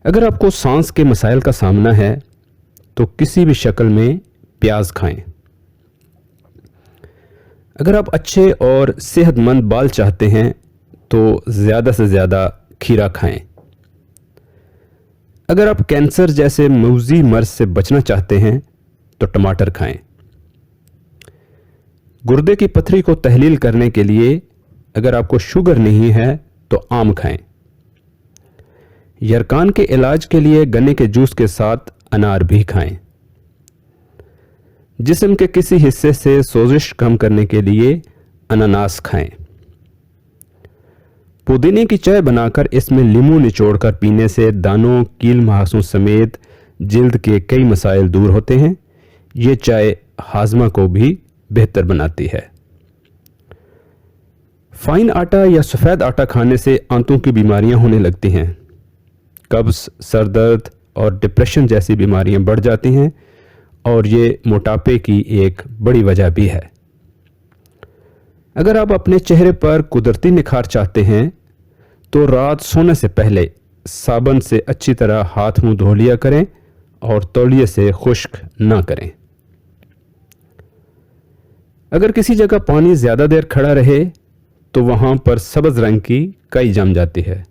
اگر آپ کو سانس کے مسائل کا سامنا ہے تو کسی بھی شکل میں پیاز کھائیں۔ اگر آپ اچھے اور صحت مند بال چاہتے ہیں تو زیادہ سے زیادہ کھیرا کھائیں۔ اگر آپ کینسر جیسے موذی مرض سے بچنا چاہتے ہیں تو ٹماٹر کھائیں۔ گردے کی پتھری کو تحلیل کرنے کے لیے اگر آپ کو شوگر نہیں ہے تو آم کھائیں۔ یرکان کے علاج کے لیے گنے کے جوس کے ساتھ انار بھی کھائیں۔ جسم کے کسی حصے سے سوزش کم کرنے کے لیے اناناس کھائیں۔ پودینے کی چائے بنا کر اس میں لیموں نچوڑ کر پینے سے دانوں، کیل مہاسوں سمیت جلد کے کئی مسائل دور ہوتے ہیں۔ یہ چائے ہاضمہ کو بھی بہتر بناتی ہے۔ فائن آٹا یا سفید آٹا کھانے سے آنتوں کی بیماریاں ہونے لگتی ہیں۔ قبض، سر درد اور ڈپریشن جیسی بیماریاں بڑھ جاتی ہیں اور یہ موٹاپے کی ایک بڑی وجہ بھی ہے۔ اگر آپ اپنے چہرے پر قدرتی نکھار چاہتے ہیں تو رات سونے سے پہلے صابن سے اچھی طرح ہاتھ منہ دھو لیا کریں اور تولیے سے خشک نہ کریں۔ اگر کسی جگہ پانی زیادہ دیر کھڑا رہے تو وہاں پر سبز رنگ کی کائی جم جاتی ہے۔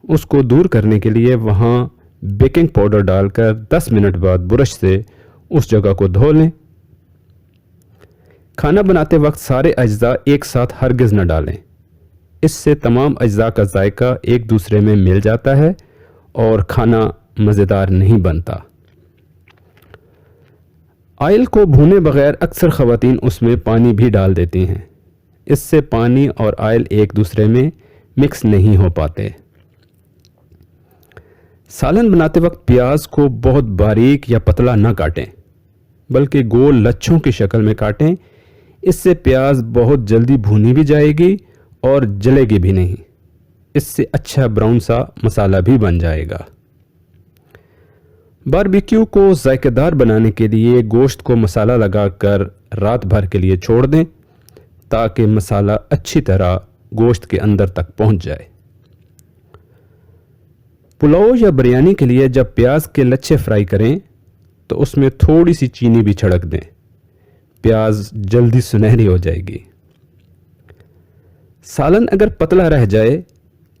اس کو دور کرنے کے لیے وہاں بیکنگ پاؤڈر ڈال کر 10 منٹ بعد برش سے اس جگہ کو دھو لیں۔ کھانا بناتے وقت سارے اجزاء ایک ساتھ ہرگز نہ ڈالیں۔ اس سے تمام اجزاء کا ذائقہ ایک دوسرے میں مل جاتا ہے اور کھانا مزیدار نہیں بنتا۔ آئل کو بھونے بغیر اکثر خواتین اس میں پانی بھی ڈال دیتی ہیں۔ اس سے پانی اور آئل ایک دوسرے میں مکس نہیں ہو پاتے۔ سالن بناتے وقت پیاز کو بہت باریک یا پتلا نہ کاٹیں بلکہ گول لچھوں کی شکل میں کاٹیں۔ اس سے پیاز بہت جلدی بھونی بھی جائے گی اور جلے گی بھی نہیں۔ اس سے اچھا براؤن سا مسالہ بھی بن جائے گا۔ باربیکیو کو ذائقہ دار بنانے کے لیے گوشت کو مسالہ لگا کر رات بھر کے لیے چھوڑ دیں تاکہ مسالہ اچھی طرح گوشت کے اندر تک پہنچ جائے۔ پلاؤ یا بریانی کے لیے جب پیاز کے لچھے فرائی کریں تو اس میں تھوڑی سی چینی بھی چھڑک دیں۔ پیاز جلدی سنہری ہو جائے گی۔ سالن اگر پتلا رہ جائے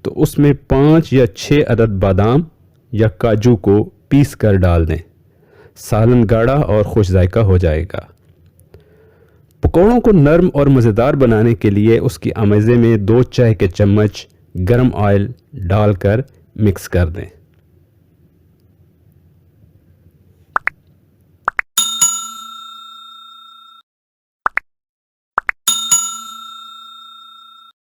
تو اس میں 5 یا 6 عدد بادام یا کاجو کو پیس کر ڈال دیں۔ سالن گاڑھا اور خوش ذائقہ ہو جائے گا۔ پکوڑوں کو نرم اور مزیدار بنانے کے لیے اس کی آمیزے میں 2 چائے کے چمچ گرم آئل ڈال کر مکس کر دیں۔